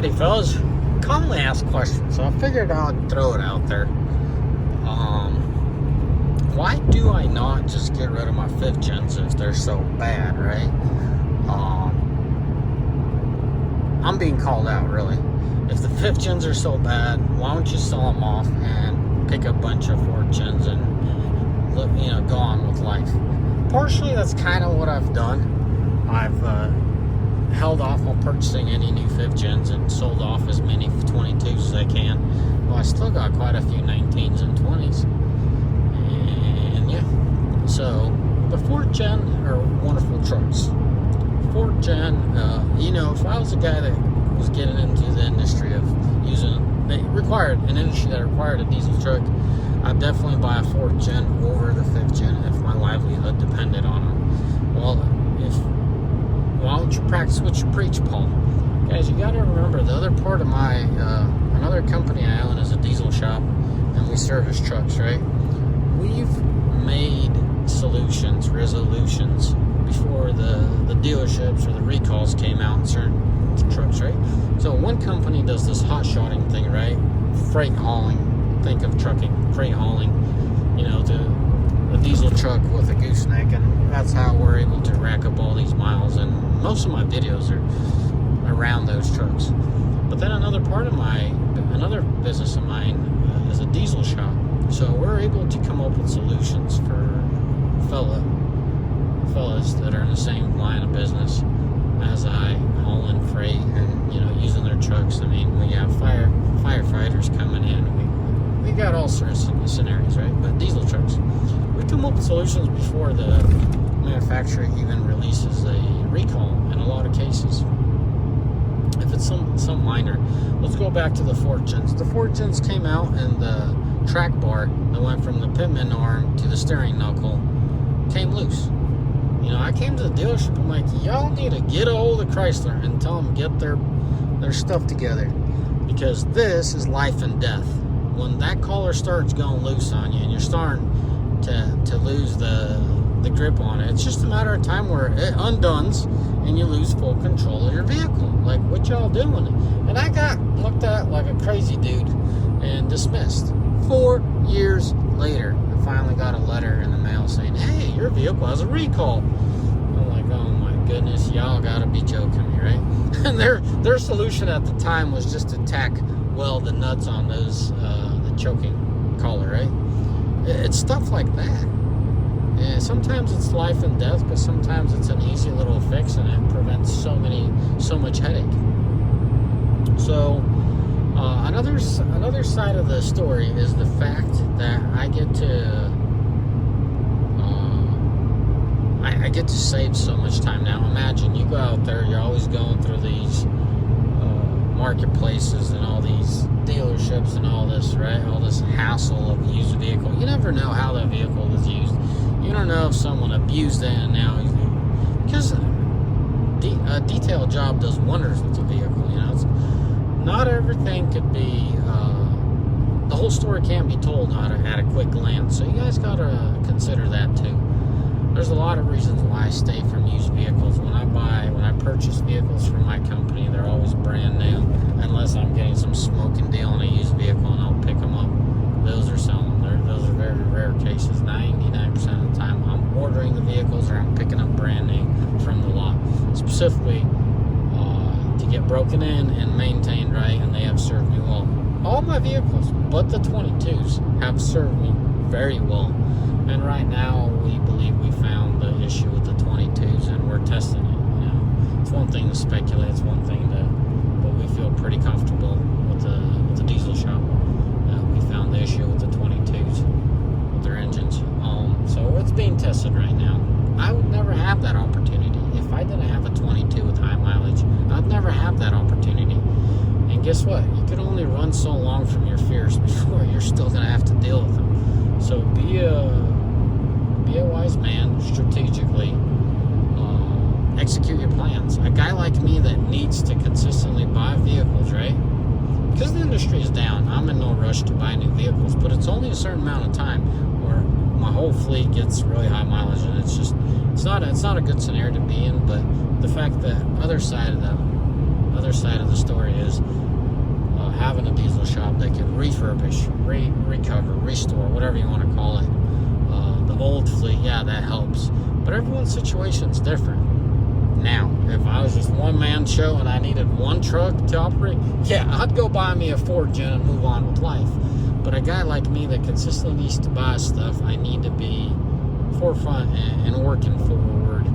Howdy, fellas. Commonly asked question, so I figured I'd throw it out there. Why do I not just get rid of my 5th gens if they're so bad, right? I'm being called out, really. If the 5th gens are so bad, why don't you sell them off and pick a bunch of 4th gens and go on with life? Partially, that's kind of what I've done. I've held off on purchasing any new 5th gens and sold off as many 22s as I can. Well, I still got quite a few 19s and 20s. And yeah, so the 4th gen are wonderful trucks. 4th gen, if I was a guy that was getting into the industry of an industry that required a diesel truck, I'd definitely buy a 4th gen over the 5th gen if my livelihood depended on them. Well, why don't you practice what you preach, Paul? Guys, you got to remember, the other part of my, another company I own is a diesel shop, and we service trucks, right? We've made resolutions before the dealerships or the recalls came out in certain trucks, right? So one company does this hot-shotting thing, right? Freight hauling. Think of trucking, freight hauling, a diesel truck with a gooseneck, and that's how we're able to rack up all these miles. And most of my videos are around those trucks. But then another business of mine is a diesel shop. So we're able to come up with solutions for fellas that are in the same line of business as I, hauling freight and using their trucks. I mean, we have firefighters coming in. We got all sorts of scenarios, right? But diesel trucks, we come up with solutions before the manufacturer even releases a recall in a lot of cases. If it's some minor, let's go back to the 4th gens. The 4th gens came out, and the track bar that went from the pitman arm to the steering knuckle came loose. I came to the dealership, I'm like, y'all need to get a hold of Chrysler and tell them to get their stuff together, because this is life and death. When that collar starts going loose on you and you're starting to lose the grip on it, it's just a matter of time where it undoes and you lose full control of your vehicle. Like, what y'all doing? And I got looked at like a crazy dude and dismissed. 4 years later, I finally got a letter in the mail saying, hey, your vehicle has a recall. I'm like, oh my goodness, y'all gotta be joking me, right? And their solution at the time was just to tack weld the nuts on those, the choking collar, right? It's stuff like that. And sometimes it's life and death, but sometimes it's an easy little fix, and it prevents so much headache. So another side of the story is the fact that I get to save so much time. Now imagine you go out there, you're always going through these marketplaces and all these dealerships and all this, right? All this hassle of used vehicle. You never know how that vehicle was used. You don't know if someone abused it and now because a detail job does wonders with the vehicle. Not everything could be. The whole story can't be told at a quick glance. So you guys gotta consider that too. There's a lot of reasons why I stay from used vehicles. When I purchase vehicles from my company, they're always brand new, unless I'm getting some smoking deal on a used vehicle and I'll pick them up. Those are selling. Those are very rare cases. 99% of the time, I'm ordering the vehicles or I'm picking up brand new from the lot, specifically to get broken in and maintained right, and they have served me well. All my vehicles, but the 22s, have served me very well. And right now, we believe we found the issue with the 22s, and we're testing it. It's one thing to speculate. It's one thing but we feel pretty comfortable with the diesel shop. We found the issue with the 22s with their engines. So it's being tested right now. I would never have that opportunity if I didn't have a 22 with high mileage. I'd never have that opportunity. And guess what? You can only run so long from your fears before you're still going to have to deal with them. So be a wise man strategically. Execute your plans. A guy like me that needs to consistently buy vehicles, right? Because the industry is down, I'm in no rush to buy new vehicles, but it's only a certain amount of time where my whole fleet gets really high mileage, and it's not a good scenario to be in. But the fact that other side of the story is refurbish, recover, restore, whatever you want to call it. The old fleet, yeah, that helps. But everyone's situation's different. Now, if I was just one-man show and I needed one truck to operate, yeah, I'd go buy me a Ford Gen and move on with life. But a guy like me that consistently needs to buy stuff, I need to be forefront and working forward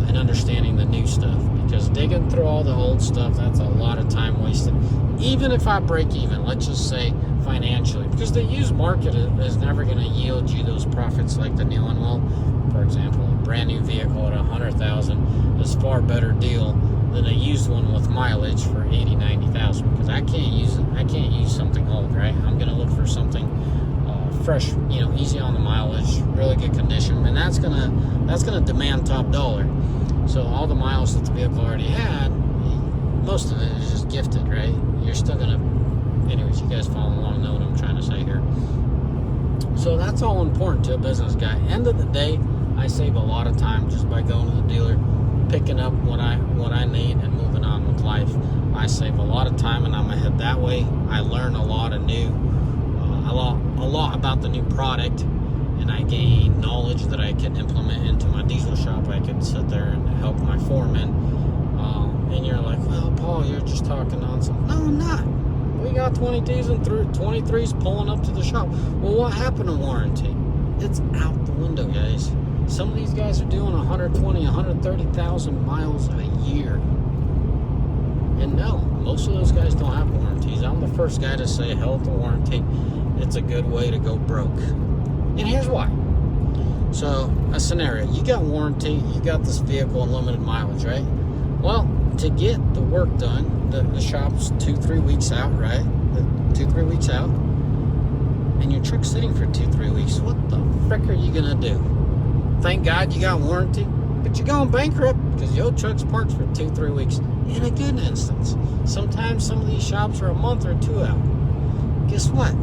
and understanding the new stuff. Because digging through all the old stuff, that's a lot of time wasted. Even if I break even, let's just say financially. Because the used market is never going to yield you those profits like the new one will. For example, a brand new vehicle at $100,000 is a far better deal than a used one with mileage for $80,000, $90,000. Because I can't use something old, right? I'm going to look for something fresh, easy on the mileage, really good condition, and that's gonna demand top dollar. So all the miles that the vehicle already had, most of it is just gifted, right? You're still gonna, anyways, you guys following along know what I'm trying to say here. So that's all important to a business guy. End of the day, I save a lot of time just by going to the dealer, picking up what I need, and moving on with life. I save a lot of time, and I'm ahead that way. I learn a lot of a lot about the new product, and I gain knowledge that I can implement into my diesel shop. I could sit there and help my foreman. And you're like, well, Paul, you're just talking nonsense. No, I'm not. We got 22s and 23s pulling up to the shop. Well, what happened to warranty? It's out the window, guys. Some of these guys are doing 120, 130,000 miles a year. And no, most of those guys don't have warranties. I'm the first guy to say, hell with the warranty. It's a good way to go broke. And here's why. So, a scenario. You got warranty. You got this vehicle and limited mileage, right? Well, to get the work done, the shop's 2-3 weeks out, right? 2-3 weeks out. And your truck's sitting for 2-3 weeks. What the frick are you going to do? Thank God you got warranty. But you're going bankrupt because your truck's parked for 2-3 weeks. In a good instance. Sometimes some of these shops are a month or two out. Guess what?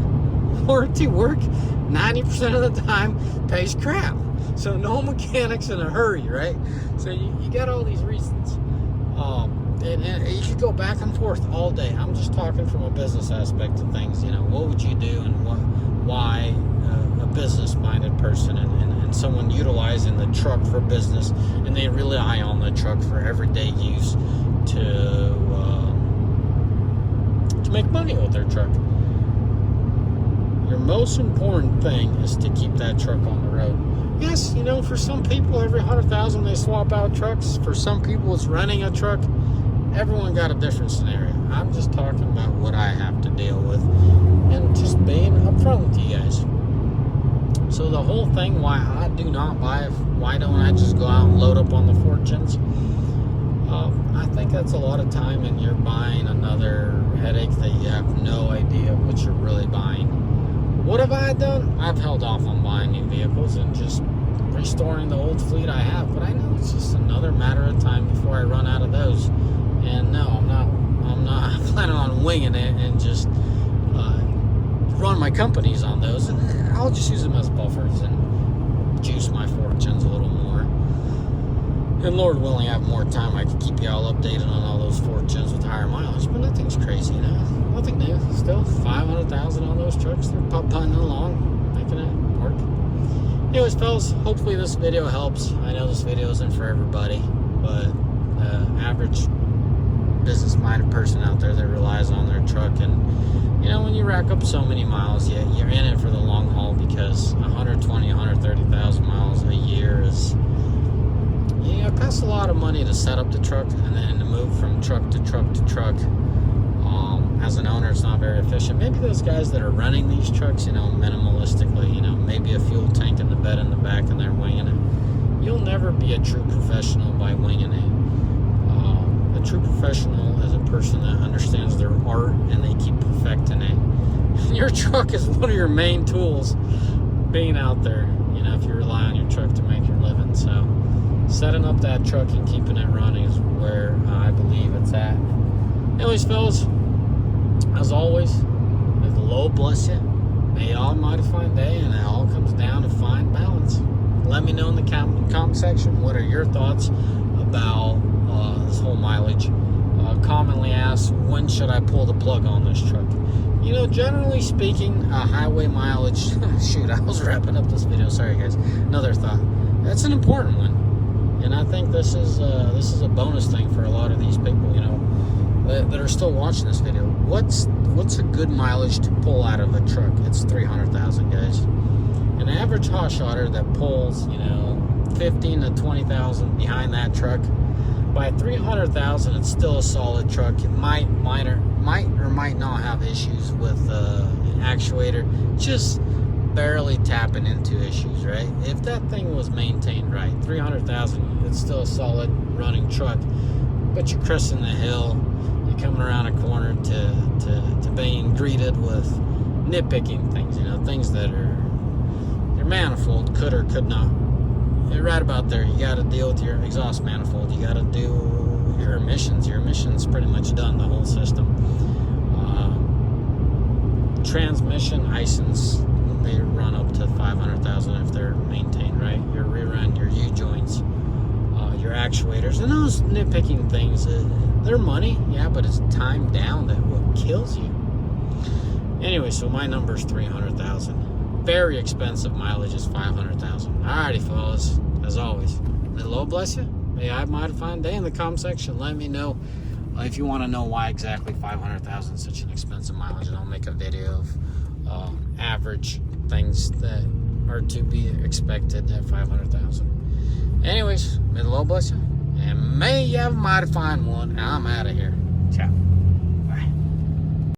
Warranty work 90% of the time pays crap. So no mechanics in a hurry, right? So you got all these reasons. And you could go back and forth all day. I'm just talking from a business aspect of things. What would you do and why a business-minded person and someone utilizing the truck for business, and they rely on the truck for everyday use to make money with their truck. Your most important thing is to keep that truck on the road. Yes, for some people, every 100,000 they swap out trucks. For some people, it's renting a truck. Everyone got a different scenario. I'm just talking about what I have to deal with and just being upfront with you guys. So the whole thing, why I do not buy, why don't I just go out and load up on the fortunes? I think that's a lot of time, and you're buying another headache that you have no idea what you're really buying. What have I done? I've held off on buying new vehicles and just restoring the old fleet I have, but I know it's just another matter of time before I run out of those. And no, I'm not planning on winging it and just run my companies on those. And I'll just use them as buffers and juice my fortunes a little more. And Lord willing, I have more time. I can keep you all updated on all those fortunes with higher mileage. But nothing's crazy, nothing new. Still 500,000 on those trucks. They're putt-putting along, making it work. Anyways, fellas, hopefully this video helps. I know this video isn't for everybody, but average business-minded person out there that relies on their truck, and when you rack up so many miles, you're in it for the long haul, because 120, 130,000 miles a year is, it costs a lot of money to set up the truck and then to move from truck to truck to truck. As an owner, it's not very efficient. Maybe those guys that are running these trucks, minimalistically, maybe a fuel tank in the bed in the back and they're winging it. You'll never be a true professional by winging it. A true professional is a person that understands their art and they keep perfecting it. Your truck is one of your main tools being out there, if you rely on your truck to make your living. So setting up that truck and keeping it running is where I believe it's at. Anyways, fellas, as always, may the Lord bless you. May you all mighty fine day, and it all comes down to fine balance. Let me know in the comment section, what are your thoughts about this whole mileage. Commonly asked, when should I pull the plug on this truck? You know, generally speaking, highway mileage. Shoot, I was wrapping up this video. Sorry, guys. Another thought. That's an important one, and I think this is a bonus thing for a lot of these people. You know, that are still watching this video. What's a good mileage to pull out of a truck? It's 300,000, guys. An average Hotshotter that pulls, you know, 15 to 20,000 behind that truck. By 300,000, it's still a solid truck. It might or might not have issues with actuator, just barely tapping into issues, right? If that thing was maintained right, 300,000, it's still a solid running truck. But you're cresting the hill, you're coming around a corner to being greeted with nitpicking things, you know, things that are your manifold could or could not. Right about there, you got to deal with your exhaust manifold. You got to do your emissions. Your emissions pretty much done, the whole system. Transmission, Isons, they run up to 500,000 if they're maintained right. Your rear end, your U-joints, your actuators, and those nitpicking things, they're money, yeah, but it's time down that what kills you. Anyway, so my number is 300,000. Very expensive mileage is 500,000. Alrighty, fellas. As always, may the Lord bless you. May I have a mighty fine day. In the comment section, let me know if you want to know why exactly 500,000 is such an expensive mileage, and I'll make a video of average things that are to be expected at 500,000. Anyways, may the Lord bless you, and may you have a mighty fine one. I'm out of here. Ciao.